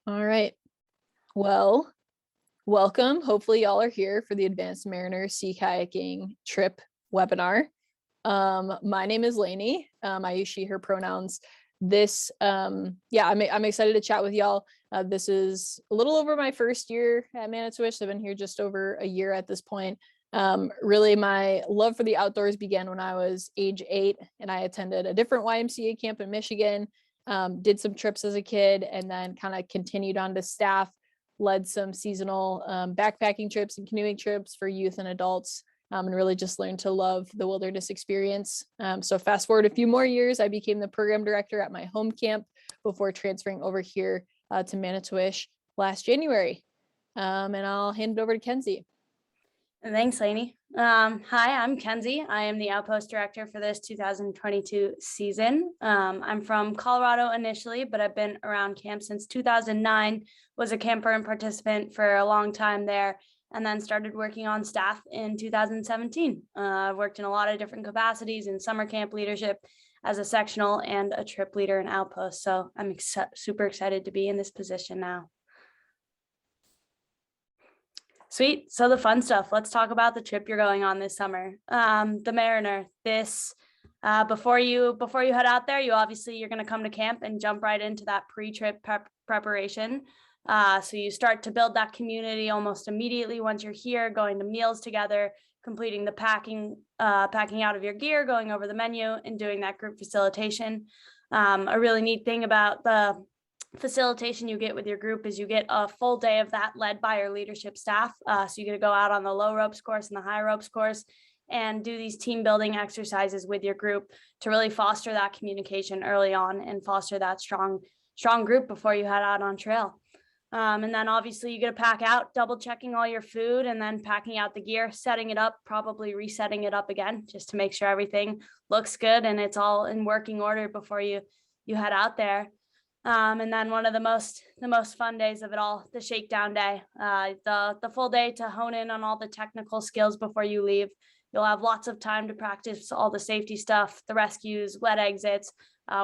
All right. Well, welcome. Hopefully, y'all are here for the Advanced Mariner Sea Kayaking Trip webinar. My name is Lainey. I use she, her pronouns. I'm excited to chat with y'all. This is a little over my first year at Manitowish. I've been here just over a year at this point. Really, my love for the outdoors began when I was age 8, and I attended a different YMCA camp in Michigan. Did some trips as a kid, and then kind of continued on to staff, led some seasonal backpacking trips and canoeing trips for youth and adults, and really just learned to love the wilderness experience. So fast forward a few more years, I became the program director at my home camp before transferring over here to Manitowish last January. And I'll hand it over to Kenzie. Thanks, Lainey. Hi, I'm Kenzie. I am the Outpost Director for this 2022 season. I'm from Colorado initially, but I've been around camp since 2009, was a camper and participant for a long time there, and then started working on staff in 2017. I've worked in a lot of different capacities in summer camp leadership as a sectional and a trip leader in Outpost. So I'm super excited to be in this position now. Sweet. So the fun stuff. Let's talk about the trip you're going on this summer. The Mariner. Before you head out there, you're going to come to camp and jump right into that pre-trip preparation. So you start to build that community almost immediately once you're here, going to meals together, completing the packing out of your gear, going over the menu, and doing that group facilitation. A really neat thing about the facilitation you get with your group is you get a full day of that led by your leadership staff. So you get to go out on the low ropes course and the high ropes course and do these team building exercises with your group to really foster that communication early on and foster that strong group before you head out on trail. And then obviously you get to pack out, double checking all your food and then packing out the gear, setting it up, probably resetting it up again, just to make sure everything looks good and it's all in working order before you head out there. And then one of the most fun days of it all, the shakedown day, the full day to hone in on all the technical skills before you leave. You'll have lots of time to practice all the safety stuff, the rescues, wet exits,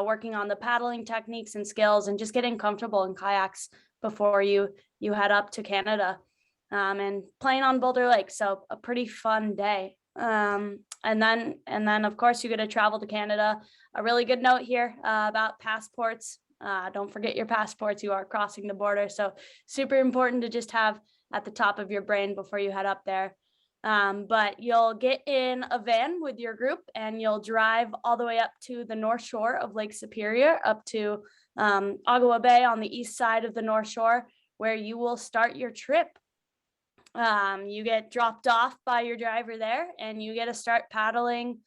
working on the paddling techniques and skills, and just getting comfortable in kayaks before you head up to Canada, and playing on Boulder Lake. So a pretty fun day. And then of course you get to travel to Canada. A really good note here about passports. Don't forget your passports. You are crossing the border. So super important to just have at the top of your brain before you head up there. But you'll get in a van with your group and you'll drive all the way up to the North Shore of Lake Superior, up to Ottawa Bay on the east side of the North Shore, where you will start your trip. You get dropped off by your driver there and you get to start paddling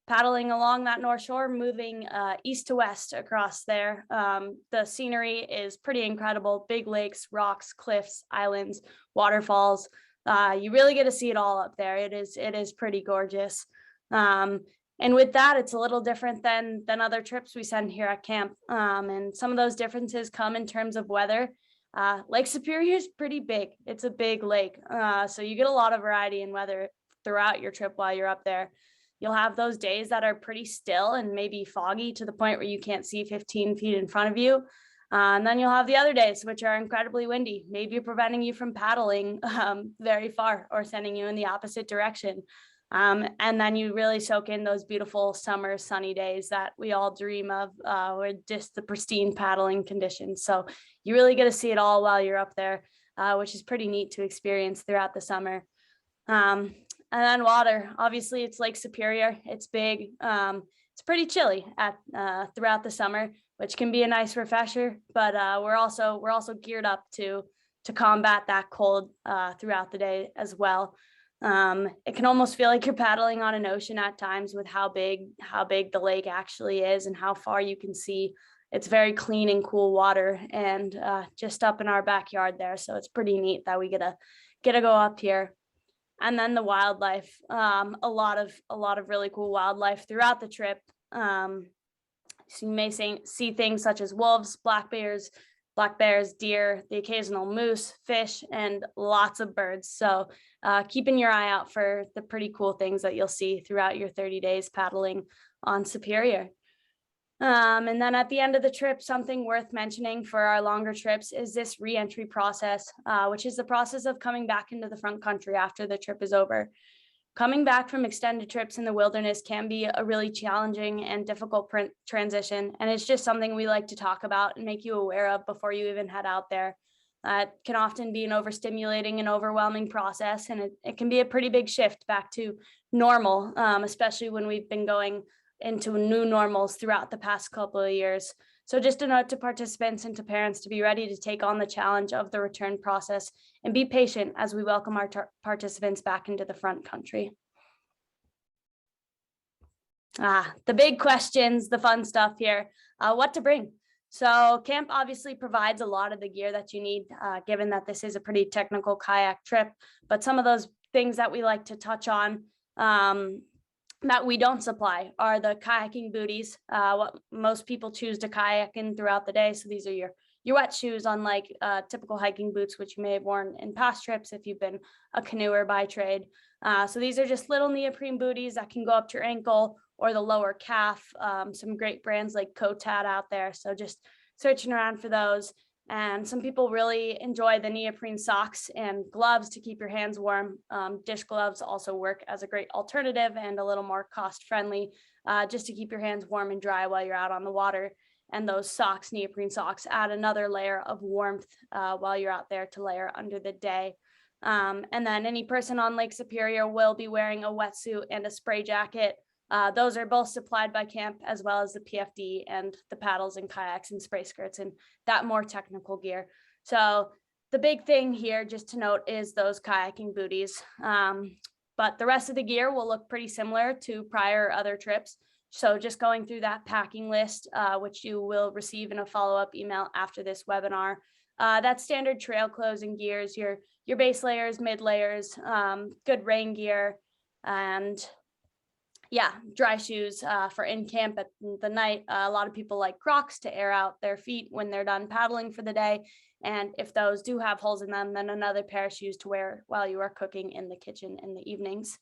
along that North Shore, moving east to west across there. The scenery is pretty incredible. Big lakes, rocks, cliffs, islands, waterfalls. You really get to see it all up there. It is pretty gorgeous. And with that, it's a little different than other trips we send here at camp. And some of those differences come in terms of weather. Lake Superior is pretty big. It's a big lake. So you get a lot of variety in weather throughout your trip while you're up there. You'll have those days that are pretty still and maybe foggy to the point where you can't see 15 feet in front of you. And then you'll have the other days, which are incredibly windy, maybe preventing you from paddling very far or sending you in the opposite direction. And then you really soak in those beautiful summer sunny days that we all dream of, with just the pristine paddling conditions. So you really get to see it all while you're up there, which is pretty neat to experience throughout the summer. And then water, obviously it's Lake Superior. It's big. It's pretty chilly throughout the summer, which can be a nice refresher, but we're also geared up to combat that cold throughout the day as well. It can almost feel like you're paddling on an ocean at times with how big the lake actually is and how far you can see. It's very clean and cool water, and just up in our backyard there. So it's pretty neat that we get to go up here. And then the wildlife, a lot of really cool wildlife throughout the trip. So you may see things such as wolves, black bears, deer, the occasional moose, fish, and lots of birds. So keeping your eye out for the pretty cool things that you'll see throughout your 30 days paddling on Superior. And then at the end of the trip, something worth mentioning for our longer trips is this re-entry process, which is the process of coming back into the front country after the trip is over. Coming back from extended trips in the wilderness can be a really challenging and difficult transition, and it's just something we like to talk about and make you aware of before you even head out there. It can often be an overstimulating and overwhelming process, and it can be a pretty big shift back to normal, especially when we've been going into new normals throughout the past couple of years. So just a note to participants and to parents to be ready to take on the challenge of the return process and be patient as we welcome our participants back into the front country. The big questions, the fun stuff here, what to bring. So camp obviously provides a lot of the gear that you need, given that this is a pretty technical kayak trip, but some of those things that we like to touch on that we don't supply are the kayaking booties, what most people choose to kayak in throughout the day. So these are your wet shoes, unlike typical hiking boots, which you may have worn in past trips if you've been a canoeer by trade. So these are just little neoprene booties that can go up to your ankle or the lower calf. Some great brands like Kotat out there. So just searching around for those. And some people really enjoy the neoprene socks and gloves to keep your hands warm. Dish gloves also work as a great alternative and a little more cost friendly, just to keep your hands warm and dry while you're out on the water. And those socks, neoprene socks, add another layer of warmth while you're out there to layer under the day. And then any person on Lake Superior will be wearing a wetsuit and a spray jacket. Those are both supplied by camp, as well as the PFD and the paddles and kayaks and spray skirts and that more technical gear. So the big thing here, just to note, is those kayaking booties. But the rest of the gear will look pretty similar to prior other trips. So just going through that packing list, which you will receive in a follow-up email after this webinar. That's standard trail clothes and gears, your base layers, mid layers, good rain gear, and dry shoes for in camp at the night. A lot of people like Crocs to air out their feet when they're done paddling for the day. And if those do have holes in them, then another pair of shoes to wear while you are cooking in the kitchen in the evenings.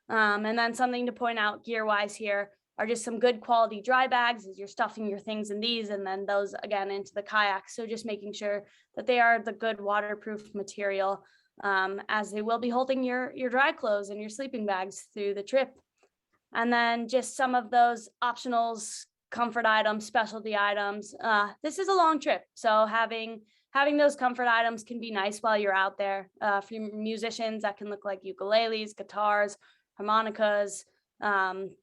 And then something to point out gear-wise here are just some good quality dry bags as you're stuffing your things in these, and then those again into the kayak. So just making sure that they are the good waterproof material, as they will be holding your dry clothes and your sleeping bags through the trip. And then just some of those optionals, comfort items, specialty items. This is a long trip, so having those comfort items can be nice while you're out there. For musicians, that can look like ukuleles, guitars, harmonicas,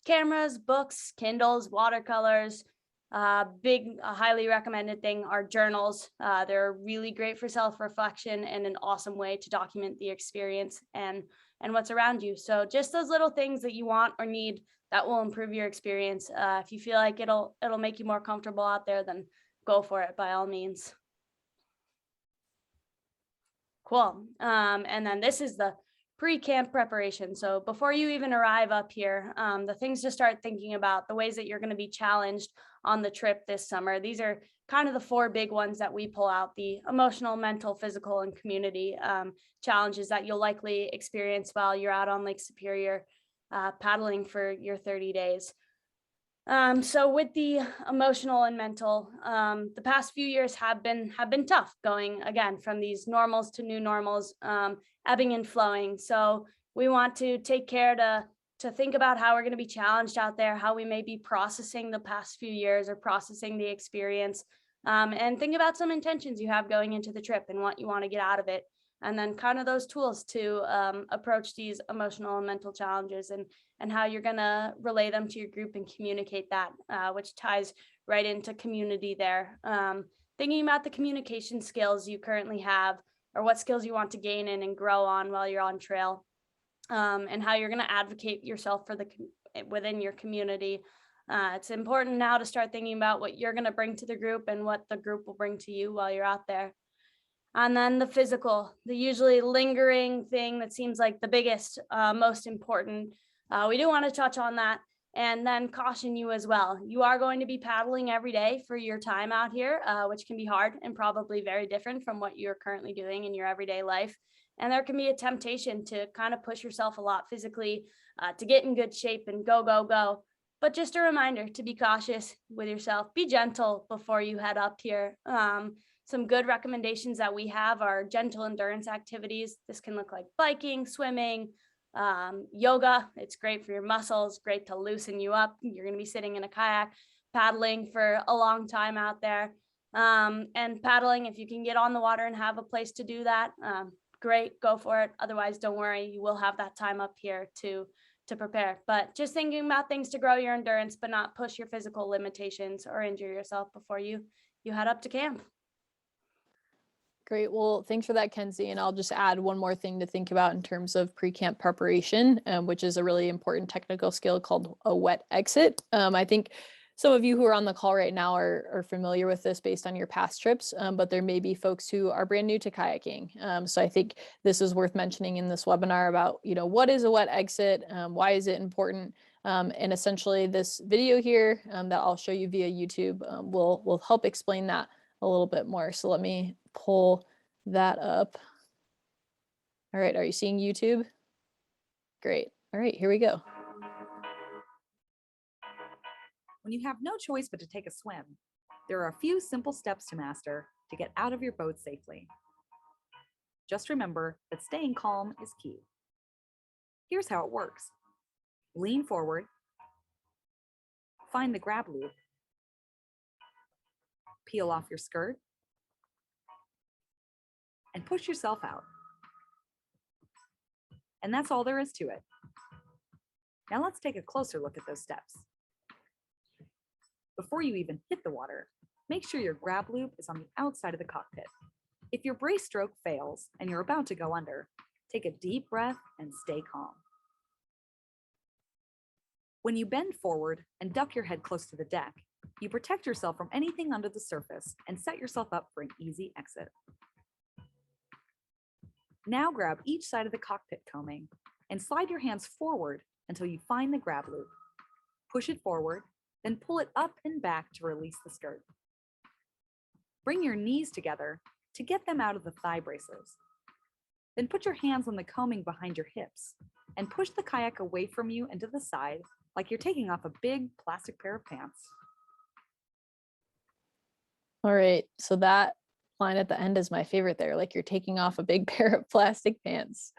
cameras, books, Kindles, watercolors. Highly recommended thing are journals. They're really great for self-reflection and an awesome way to document the experience and what's around you. So just those little things that you want or need that will improve your experience. If you feel like it'll make you more comfortable out there, then go for it by all means. Cool. And then this is the pre-camp preparation. So before you even arrive up here, the things to start thinking about, the ways that you're going to be challenged on the trip this summer. These are kind of the 4 big ones that we pull out: the emotional, mental, physical, and community challenges that you'll likely experience while you're out on Lake Superior paddling for your 30 days. So with the emotional and mental, the past few years have been tough, going again from these normals to new normals, ebbing and flowing. So we want to take care to think about how we're going to be challenged out there, how we may be processing the past few years or processing the experience, and think about some intentions you have going into the trip and what you want to get out of it. And then kind of those tools to approach these emotional and mental challenges and how you're going to relay them to your group and communicate that, which ties right into community there. Thinking about the communication skills you currently have, or what skills you want to gain in and grow on while you're on trail, and how you're going to advocate yourself for within your community. It's important now to start thinking about what you're going to bring to the group and what the group will bring to you while you're out there. And then the physical, the usually lingering thing that seems like the biggest, most important. We do want to touch on that and then caution you as well. You are going to be paddling every day for your time out here, which can be hard and probably very different from what you're currently doing in your everyday life. And there can be a temptation to kind of push yourself a lot physically, to get in good shape and go. But just a reminder to be cautious with yourself, be gentle before you head up here. Some good recommendations that we have are gentle endurance activities. This can look like biking, swimming, yoga. It's great for your muscles, great to loosen you up. You're going to be sitting in a kayak, paddling for a long time out there. And paddling, if you can get on the water and have a place to do that, great, go for it. Otherwise, don't worry, you will have that time up here to prepare. But just thinking about things to grow your endurance, but not push your physical limitations or injure yourself before you head up to camp. Great. Well, thanks for that, Kenzie. And I'll just add one more thing to think about in terms of pre-camp preparation, which is a really important technical skill called a wet exit. I think some of you who are on the call right now are familiar with this based on your past trips, but there may be folks who are brand new to kayaking. So I think this is worth mentioning in this webinar about, what is a wet exit? Why is it important? And essentially this video here that I'll show you via YouTube will help explain that a little bit more. So let me pull that up. All right, are you seeing YouTube? Great. All right, here we go. When you have no choice but to take a swim, there are a few simple steps to master to get out of your boat safely. Just remember that staying calm is key. Here's how it works. Lean forward, find the grab loop, peel off your skirt, and push yourself out. And that's all there is to it. Now let's take a closer look at those steps. Before you even hit the water, make sure your grab loop is on the outside of the cockpit. If your brace stroke fails and you're about to go under, take a deep breath and stay calm. When you bend forward and duck your head close to the deck, you protect yourself from anything under the surface and set yourself up for an easy exit. Now grab each side of the cockpit coaming and slide your hands forward until you find the grab loop. Push it forward, then pull it up and back to release the skirt. Bring your knees together to get them out of the thigh braces. Then put your hands on the coaming behind your hips and push the kayak away from you and to the side like you're taking off a big plastic pair of pants. All right, so that line at the end is my favorite there, like you're taking off a big pair of plastic pants.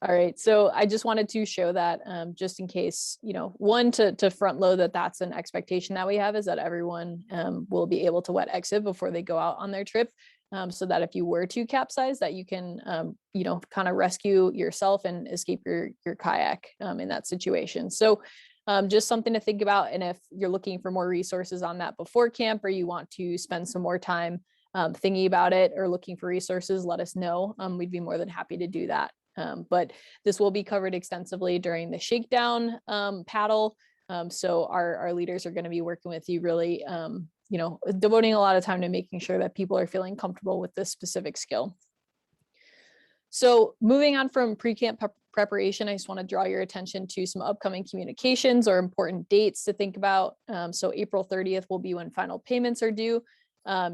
All right, so I just wanted to show that just in case, one, to front load that's an expectation that we have, is that everyone will be able to wet exit before they go out on their trip, so that if you were to capsize, that you can, kind of rescue yourself and escape your kayak in that situation. So just something to think about. And if you're looking for more resources on that before camp, or you want to spend some more time thinking about it or looking for resources, let us know. We'd be more than happy to do that. But this will be covered extensively during the shakedown paddle. So our leaders are going to be working with you really, devoting a lot of time to making sure that people are feeling comfortable with this specific skill. So moving on from pre-camp preparation, I just want to draw your attention to some upcoming communications or important dates to think about. So April 30th will be when final payments are due.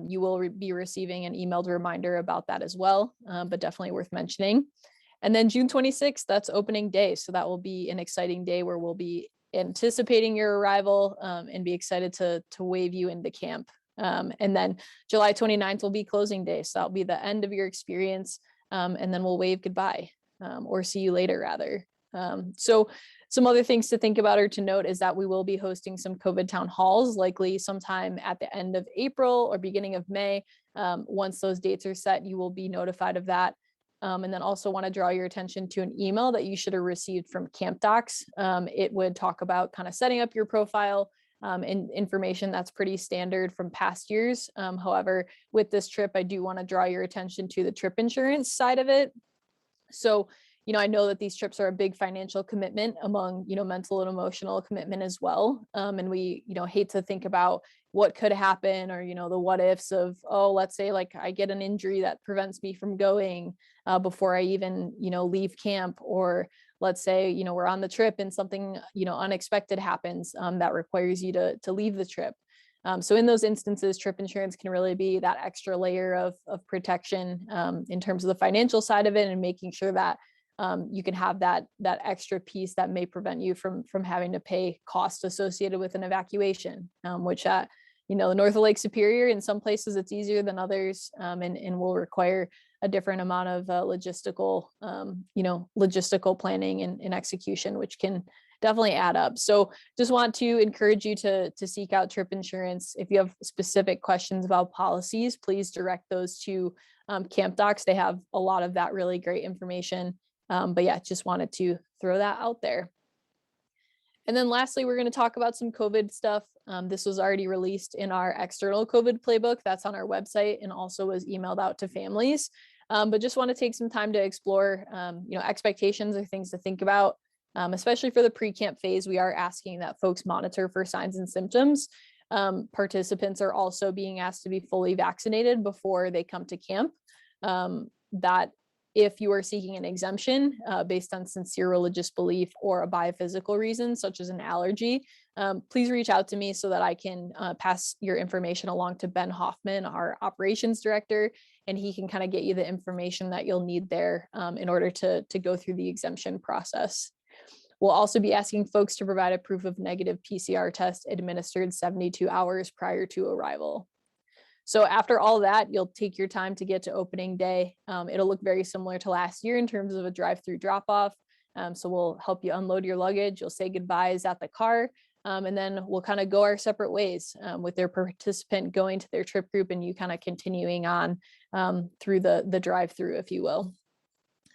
You will be receiving an emailed reminder about that as well, but definitely worth mentioning. And then June 26th, that's opening day. So that will be an exciting day where we'll be anticipating your arrival and be excited to wave you into camp. And then July 29th will be closing day. So that'll be the end of your experience. And then we'll wave goodbye or see you later rather. So some other things to think about or to note is that we will be hosting some COVID town halls, likely sometime at the end of April or beginning of May. Once those dates are set, you will be notified of that. And then also want to draw your attention to an email that you should have received from Camp Docs. It would talk about kind of setting up your profile and information that's pretty standard from past years. However, with this trip, I do want to draw your attention to the trip insurance side of it. So, I know that these trips are a big financial commitment among, mental and emotional commitment as well. And we, hate to think about what could happen or, the what ifs of, oh, let's say like I get an injury that prevents me from going before I even, leave camp, or let's say, we're on the trip and something, unexpected happens that requires you to leave the trip. So in those instances, trip insurance can really be that extra layer of protection in terms of the financial side of it, and making sure that you can have that extra piece that may prevent you from having to pay costs associated with an evacuation, which the North of Lake Superior, in some places it's easier than others, and will require a different amount of logistical planning and execution, which can definitely add up. So just want to encourage you to seek out trip insurance. If you have specific questions about policies, please direct those to Camp Docs. They have a lot of that really great information. But yeah, just wanted to throw that out there. And then lastly, we're going to talk about some COVID stuff. This was already released in our external COVID playbook that's on our website and also was emailed out to families. But just want to take some time to explore, expectations or things to think about, especially for the pre-camp phase. We are asking that folks monitor for signs and symptoms. Participants are also being asked to be fully vaccinated before they come to camp. That if you are seeking an exemption based on sincere religious belief or a biophysical reason, such as an allergy, please reach out to me so that I can pass your information along to Ben Hoffman, our operations director, and he can kind of get you the information that you'll need there in order to go through the exemption process. We'll also be asking folks to provide a proof of negative PCR test administered 72 hours prior to arrival. So after all that, you'll take your time to get to opening day. It'll look very similar to last year in terms of a drive-through drop-off. So we'll help you unload your luggage. You'll say goodbyes at the car, and then we'll kind of go our separate ways with their participant going to their trip group and you kind of continuing on through the drive-through, if you will.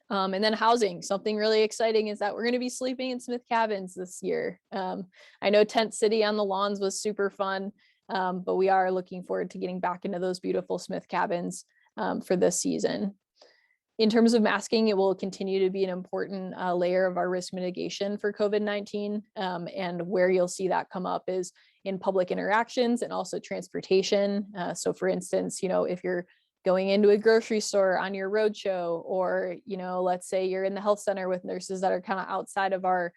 And then housing, something really exciting is that we're going to be sleeping in Smith cabins this year. I know Tent City on the lawns was super fun. But we are looking forward to getting back into those beautiful Smith cabins for this season. In terms of masking, it will continue to be an important layer of our risk mitigation for COVID-19. And where you'll see that come up is in public interactions and also transportation. So for instance, if you're going into a grocery store on your roadshow, or, let's say you're in the health center with nurses that are kind of outside of our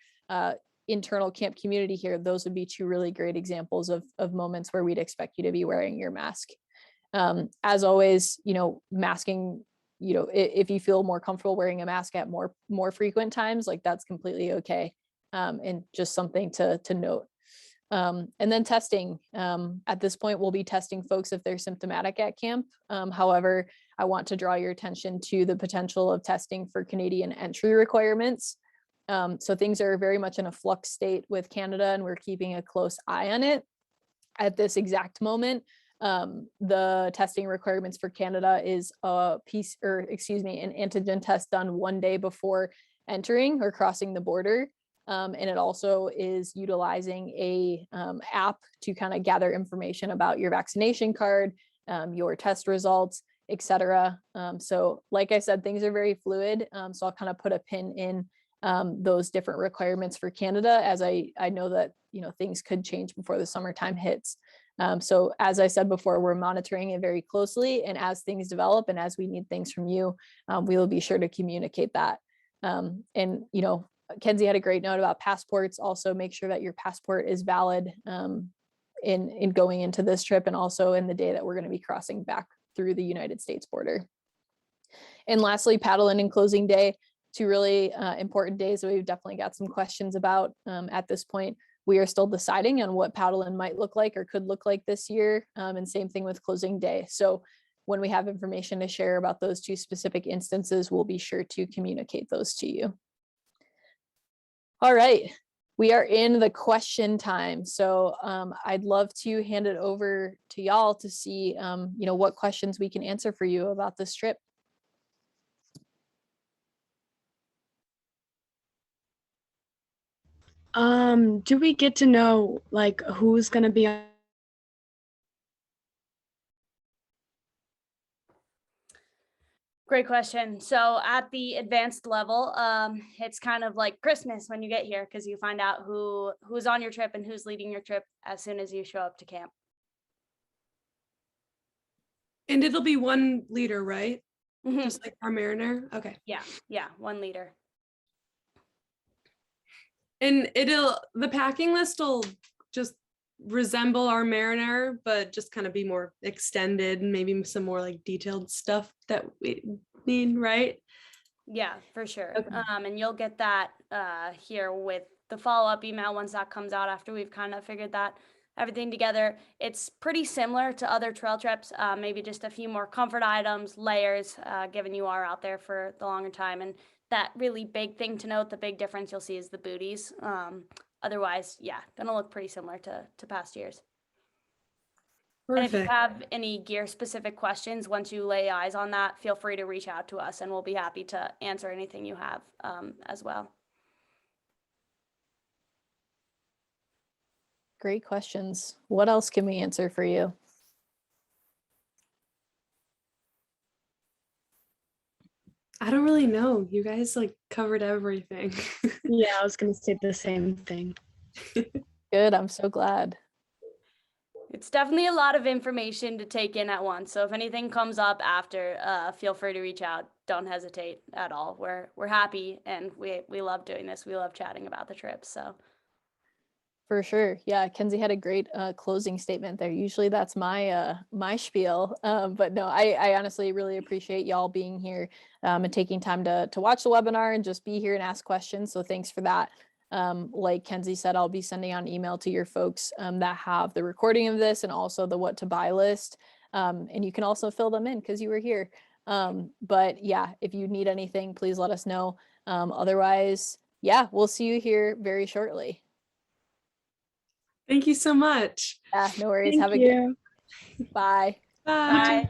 internal camp community here, those would be two really great examples of moments where we'd expect you to be wearing your mask. As always, masking, if you feel more comfortable wearing a mask at more frequent times, like that's completely okay. And just something to note. And then testing. At this point, we'll be testing folks if they're symptomatic at camp. However, I want to draw your attention to the potential of testing for Canadian entry requirements. So things are very much in a flux state with Canada, and we're keeping a close eye on it. At this exact moment, the testing requirements for Canada is an antigen test done 1 day before entering or crossing the border. And it also is utilizing a app to kind of gather information about your vaccination card, your test results, etc. So like I said, things are very fluid. So I'll kind of put a pin in those different requirements for Canada, as I know that things could change before the summertime hits. So as I said before, we're monitoring it very closely, and as things develop and as we need things from you, we will be sure to communicate that. And Kenzie had a great note about passports. Also make sure that your passport is valid in going into this trip, and also in the day that we're going to be crossing back through the United States border. And lastly, paddle in and closing day. Two really important days that we've definitely got some questions about at this point. We are still deciding on what paddle in might look like or could look like this year, and same thing with closing day. So when we have information to share about those two specific instances, we'll be sure to communicate those to you. All right, we are in the question time. So I'd love to hand it over to y'all to see what questions we can answer for you about this trip. Do we get to know who's going to be on? Great question. So at the advanced level, it's kind of like Christmas when you get here, because you find out who's on your trip and who's leading your trip as soon as you show up to camp. And it'll be one leader, right? Mm-hmm. Just like our mariner. Okay. Yeah, one leader. And the packing list will just resemble our mariner, but just kind of be more extended and maybe some more detailed stuff that we need, right? Yeah, for sure. Okay. And you'll get that here with the follow-up email once that comes out after we've kind of figured that everything together. It's pretty similar to other trail trips, maybe just a few more comfort items, layers, given you are out there for the longer time. And that really big thing to note, the big difference you'll see is the booties. Otherwise, yeah, gonna look pretty similar to past years. And if you Perfect. have any gear specific questions, once you lay eyes on that, feel free to reach out to us and we'll be happy to answer anything you have as well. Great questions. What else can we answer for you? I don't really know. You guys like covered everything. Yeah, I was gonna say the same thing. Good. I'm so glad. It's definitely a lot of information to take in at once. So if anything comes up after, feel free to reach out. Don't hesitate at all. We're happy and we love doing this. We love chatting about the trip. So For sure. Yeah, Kenzie had a great closing statement there. Usually that's my my spiel. But no, I honestly really appreciate y'all being here and taking time to watch the webinar and just be here and ask questions. So thanks for that. Like Kenzie said, I'll be sending out an email to your folks that have the recording of this and also the what to buy list. And you can also fill them in because you were here. But yeah, if you need anything, please let us know. Otherwise, yeah, we'll see you here very shortly. Thank you so much. Yeah, no worries. Thank Have a you. good bye. Bye. bye.